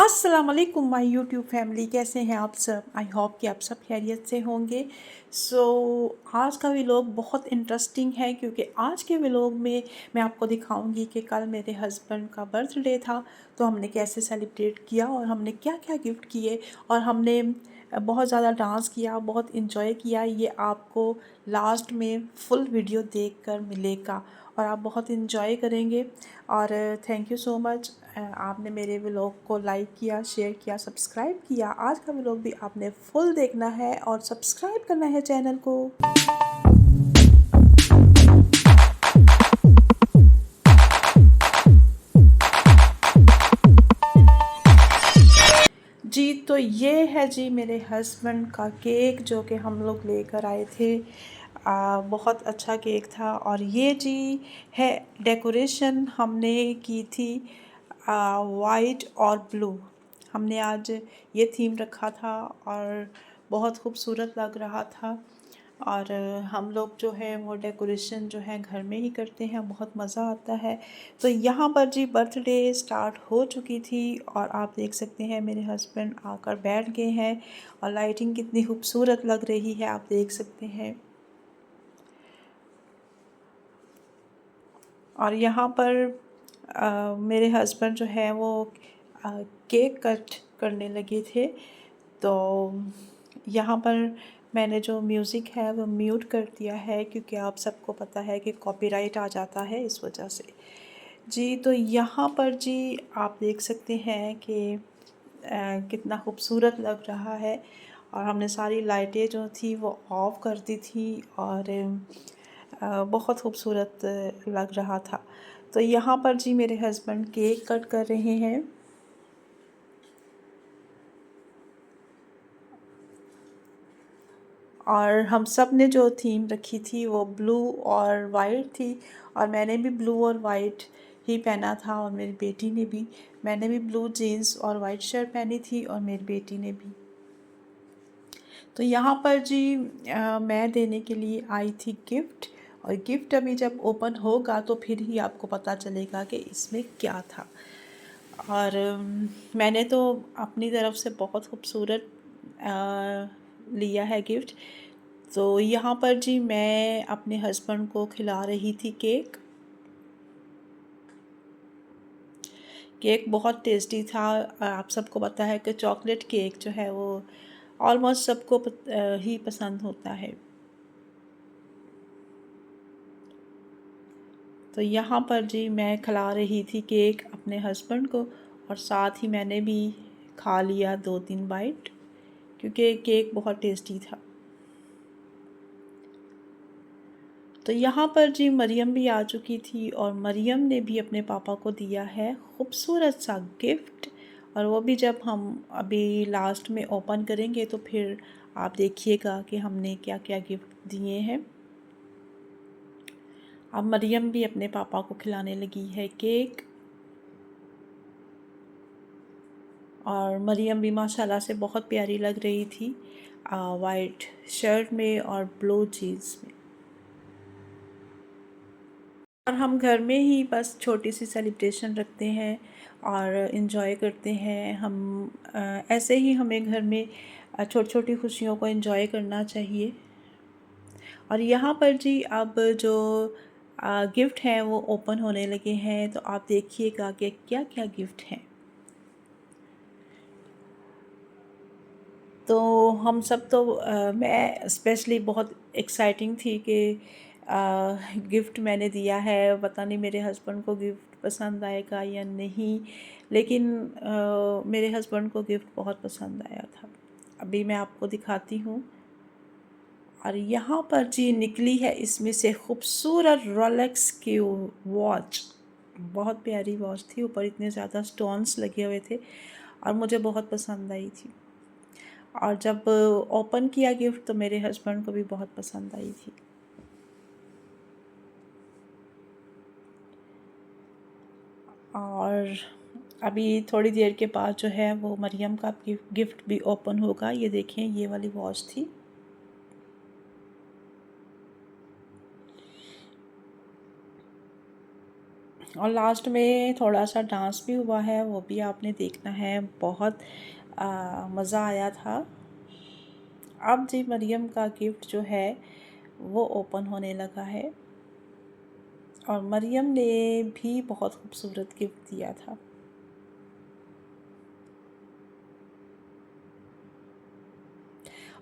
अस्सलाम वालेकुम my YouTube family, कैसे हैं आप सब। आई होप कि आप सब खैरियत से होंगे। सो आज का व्लॉग बहुत इंटरेस्टिंग है क्योंकि आज के व्लॉग में मैं आपको दिखाऊंगी कि कल मेरे हस्बैंड का बर्थडे था, तो हमने कैसे सेलिब्रेट किया और हमने क्या क्या गिफ्ट किए और हमने बहुत ज़्यादा डांस किया, बहुत इन्जॉय किया। ये आपको लास्ट में फुल वीडियो देखकर मिलेगा और आप बहुत इन्जॉय करेंगे। और थैंक यू सो मच, आपने मेरे व्लॉग को लाइक किया, शेयर किया, सब्सक्राइब किया। आज का व्लॉग भी आपने फुल देखना है और सब्सक्राइब करना है चैनल को। जी तो ये है जी मेरे हस्बैंड का केक जो कि हम लोग लेकर आए थे। बहुत अच्छा केक था। और ये जी है डेकोरेशन हमने की थी वाइट और ब्लू। हमने आज ये थीम रखा था और बहुत खूबसूरत लग रहा था। और हम लोग जो है वो डेकोरेशन जो है घर में ही करते हैं, बहुत मज़ा आता है। तो यहाँ पर जी बर्थडे स्टार्ट हो चुकी थी और आप देख सकते हैं मेरे हस्बैंड आकर बैठ गए हैं और लाइटिंग कितनी खूबसूरत लग रही है, आप देख सकते हैं। और यहाँ पर मेरे हस्बैंड जो है वो केक कट करने लगे थे। तो यहाँ पर मैंने जो म्यूज़िक है वो म्यूट कर दिया है क्योंकि आप सबको पता है कि कॉपीराइट आ जाता है, इस वजह से। जी तो यहाँ पर जी आप देख सकते हैं कि कितना खूबसूरत लग रहा है। और हमने सारी लाइटें जो थी वो ऑफ कर दी थी और बहुत खूबसूरत लग रहा था। तो यहाँ पर जी मेरे हस्बैंड केक कट कर रहे हैं। और हम सब ने जो थीम रखी थी वो ब्लू और वाइट थी और मैंने भी ब्लू और वाइट ही पहना था और मेरी बेटी ने भी। मैंने भी ब्लू जीन्स और वाइट शर्ट पहनी थी और मेरी बेटी ने भी। तो यहाँ पर जी मैं देने के लिए आई थी गिफ्ट। और गिफ्ट अभी जब ओपन होगा तो फिर ही आपको पता चलेगा कि इसमें क्या था। और मैंने तो अपनी तरफ से बहुत खूबसूरत लिया है गिफ्ट। तो यहाँ पर जी मैं अपने हस्बैंड को खिला रही थी केक। केक बहुत टेस्टी था। आप सबको पता है कि चॉकलेट केक जो है वो ऑलमोस्ट सबको ही पसंद होता है। तो यहाँ पर जी मैं खिला रही थी केक अपने हस्बैंड को और साथ ही मैंने भी खा लिया 2-3 बाइट क्योंकि केक बहुत टेस्टी था। तो यहाँ पर जी मरियम भी आ चुकी थी और मरियम ने भी अपने पापा को दिया है खूबसूरत सा गिफ्ट। और वो भी जब हम अभी लास्ट में ओपन करेंगे तो फिर आप देखिएगा कि हमने क्या क्या गिफ्ट दिए हैं। अब मरियम भी अपने पापा को खिलाने लगी है केक। और मरियम भी माशाल्लाह से बहुत प्यारी लग रही थी वाइट शर्ट में और ब्लू जीन्स में। और हम घर में ही बस छोटी सी सेलिब्रेशन रखते हैं और इन्जॉय करते हैं। हम ऐसे ही हमें घर में छोटी छोटी खुशियों को इन्जॉय करना चाहिए। और यहाँ पर जी अब जो गिफ्ट हैं वो ओपन होने लगे हैं, तो आप देखिएगा कि क्या क्या गिफ्ट हैं। तो हम सब तो मैं स्पेशली बहुत एक्साइटिंग थी कि गिफ्ट मैंने दिया है, पता नहीं मेरे हस्बैंड को गिफ्ट पसंद आएगा या नहीं। लेकिन मेरे हस्बैंड को गिफ्ट बहुत पसंद आया था। अभी मैं आपको दिखाती हूँ। और यहाँ पर जी निकली है इसमें से खूबसूरत रोलेक्स की वॉच। बहुत प्यारी वॉच थी, ऊपर इतने ज़्यादा स्टोन्स लगे हुए थे और मुझे बहुत पसंद आई थी। और जब ओपन किया गिफ्ट तो मेरे हस्बैंड को भी बहुत पसंद आई थी। और अभी थोड़ी देर के बाद जो है वो मरियम का गिफ्ट भी ओपन होगा। ये देखें, ये वाली वॉच थी। और लास्ट में थोड़ा सा डांस भी हुआ है, वो भी आपने देखना है। बहुत मज़ा आया था। अब जी मरियम का गिफ्ट जो है वो ओपन होने लगा है, और मरियम ने भी बहुत खूबसूरत गिफ्ट दिया था।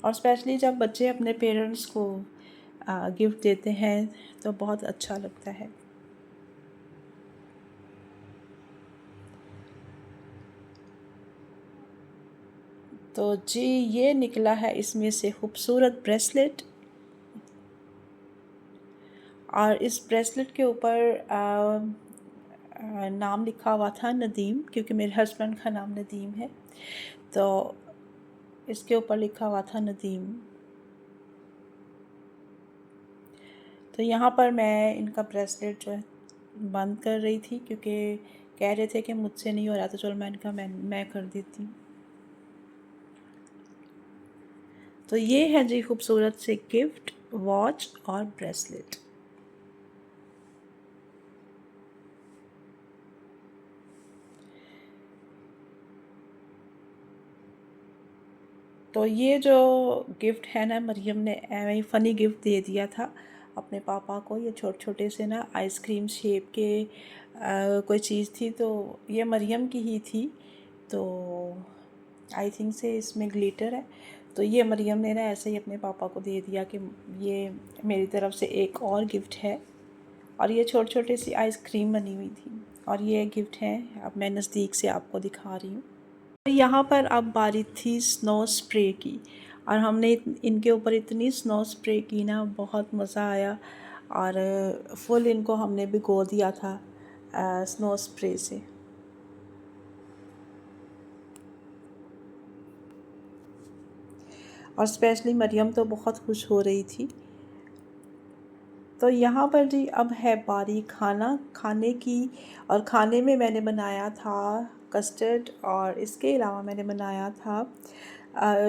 और स्पेशली जब बच्चे अपने पेरेंट्स को गिफ्ट देते हैं तो बहुत अच्छा लगता है। तो जी ये निकला है इसमें से खूबसूरत ब्रेसलेट, और इस ब्रेसलेट के ऊपर नाम लिखा हुआ था नदीम, क्योंकि मेरे हस्बैंड का नाम नदीम है, तो इसके ऊपर लिखा हुआ था नदीम। तो यहाँ पर मैं इनका ब्रेसलेट जो है बंद कर रही थी, क्योंकि कह रहे थे कि मुझसे नहीं हो रहा, तो चलो मैं कर देती हूँ। तो ये है जी खूबसूरत से गिफ्ट, वॉच और ब्रेसलेट। तो ये जो गिफ्ट है ना, मरियम ने ऐਵੇਂ ही फ़नी गिफ्ट दे दिया था अपने पापा को। ये छोटे छोटे से ना आइसक्रीम शेप के कोई चीज़ थी, तो ये मरियम की ही थी। तो आई थिंक से इसमें ग्लिटर है, तो ये मरियम ने ना ऐसे ही अपने पापा को दे दिया कि ये मेरी तरफ से एक और गिफ्ट है। और ये छोटे छोटे सी आइसक्रीम बनी हुई थी, और ये गिफ्ट है। अब मैं नज़दीक से आपको दिखा रही हूँ। यहाँ पर अब बारी थी स्नो स्प्रे की, और हमने इनके ऊपर इतनी स्नो स्प्रे की ना, बहुत मज़ा आया। और फुल इनको हमने भिगो दिया था स्नो स्प्रे से। और स्पेशली मरियम तो बहुत खुश हो रही थी। तो यहाँ पर जी अब है बारी खाने की, और खाने में मैंने बनाया था कस्टर्ड, और इसके अलावा मैंने बनाया था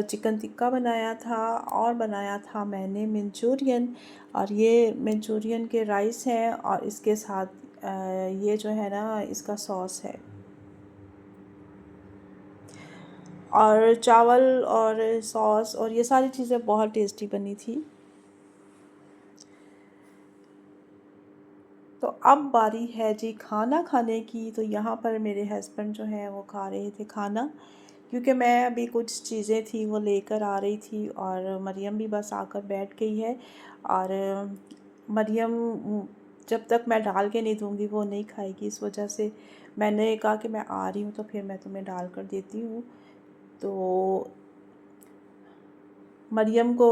चिकन टिक्का बनाया था, और बनाया था मैंने मंचूरियन। और ये मंचूरियन के राइस हैं, और इसके साथ ये जो है ना इसका सॉस है, और चावल और सॉस, और ये सारी चीज़ें बहुत टेस्टी बनी थी। तो अब बारी है जी खाना खाने की। तो यहाँ पर मेरे हस्बैंड जो हैं वो खा रहे थे खाना, क्योंकि मैं अभी कुछ चीज़ें थी वो लेकर आ रही थी, और मरियम भी बस आकर बैठ गई है। और मरियम जब तक मैं डाल के नहीं दूँगी वो नहीं खाएगी, इस वजह से मैंने कहा कि मैं आ रही हूँ तो फिर मैं तुम्हें डाल कर देती हूँ। तो मरियम को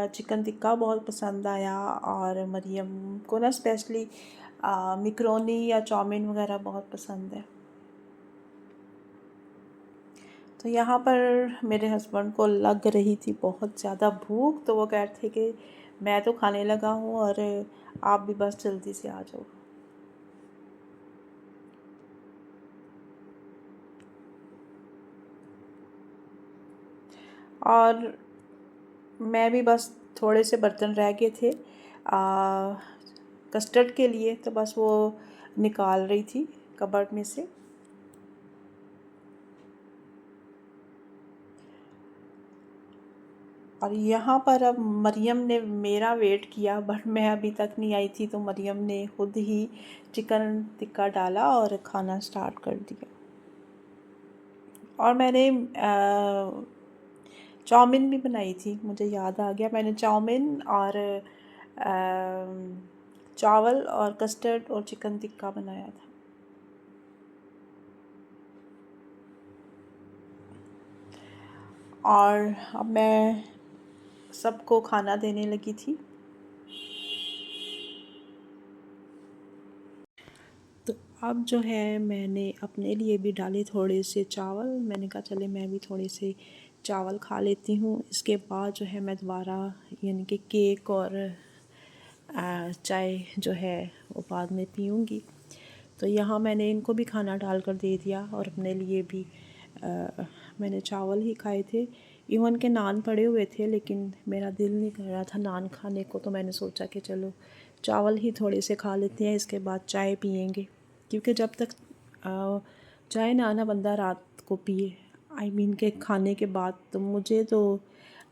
चिकन टिक्का बहुत पसंद आया, और मरियम को ना स्पेशली मिक्रोनी या चाउमीन वगैरह बहुत पसंद है। तो यहाँ पर मेरे हस्बैंड को लग रही थी बहुत ज़्यादा भूख, तो वो कह रहे थे कि मैं तो खाने लगा हूँ, और आप भी बस जल्दी से आ जाओ। और मैं भी बस थोड़े से बर्तन रह गए थे कस्टर्ड के लिए, तो बस वो निकाल रही थी कबर्ड में से। और यहाँ पर अब मरियम ने मेरा वेट किया, बट मैं अभी तक नहीं आई थी, तो मरियम ने खुद ही चिकन टिक्का डाला और खाना स्टार्ट कर दिया। और मैंने चाउमीन भी बनाई थी, मुझे याद आ गया, मैंने चाउमीन और चावल और कस्टर्ड और चिकन टिक्का बनाया था। और अब मैं सबको खाना देने लगी थी। तो अब जो है मैंने अपने लिए भी डाले थोड़े से चावल। मैंने कहा चले मैं भी थोड़े से चावल खा लेती हूँ, इसके बाद जो है मैं दोबारा यानी कि केक और चाय जो है वो बाद में पीऊँगी। तो यहाँ मैंने इनको भी खाना डाल कर दे दिया, और अपने लिए भी मैंने चावल ही खाए थे। इवन के नान पड़े हुए थे, लेकिन मेरा दिल नहीं कर रहा था नान खाने को, तो मैंने सोचा कि चलो चावल ही थोड़े से खा लेते हैं, इसके बाद चाय पियेंगे। क्योंकि जब तक चाय ना बंदा रात को पिए, आई मीन के खाने के बाद, तो मुझे तो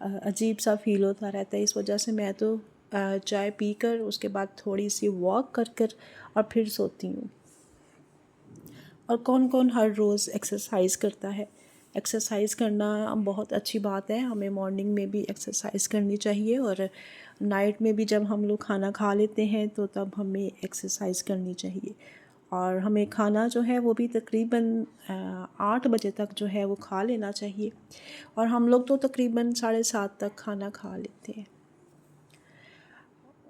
अजीब सा फील होता रहता है। इस वजह से मैं तो चाय पीकर उसके बाद थोड़ी सी वॉक कर कर और फिर सोती हूँ। और कौन कौन हर रोज़ एक्सरसाइज करता है? एक्सरसाइज करना बहुत अच्छी बात है, हमें मॉर्निंग में भी एक्सरसाइज करनी चाहिए और नाइट में भी जब हम लोग खाना खा लेते हैं तो तब हमें एक्सरसाइज करनी चाहिए। और हमें खाना जो है वो भी तकरीबन 8 बजे तक जो है वो खा लेना चाहिए, और हम लोग तो तकरीबन 7:30 तक खाना खा लेते हैं।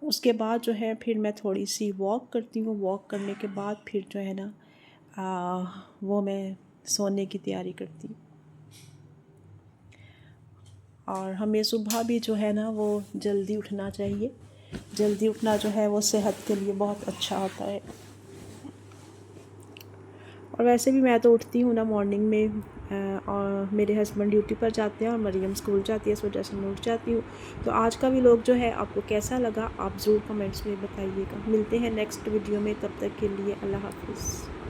उसके बाद जो है फिर मैं थोड़ी सी वॉक करती हूँ। वॉक करने के बाद फिर जो है ना वो मैं सोने की तैयारी करती हूँ। और हमें सुबह भी जो है ना वो जल्दी उठना चाहिए। जल्दी उठना जो है वो सेहत के लिए बहुत अच्छा होता है। और वैसे भी मैं तो उठती हूँ ना मॉर्निंग में, और मेरे हस्बैंड ड्यूटी पर जाते हैं और मरियम स्कूल जाती है, इस वजह से मैं उठ जाती हूँ। तो आज का व्लॉग जो है आपको कैसा लगा आप ज़रूर कमेंट्स में बताइएगा। मिलते हैं नेक्स्ट वीडियो में, तब तक के लिए अल्लाह हाफ़िज़।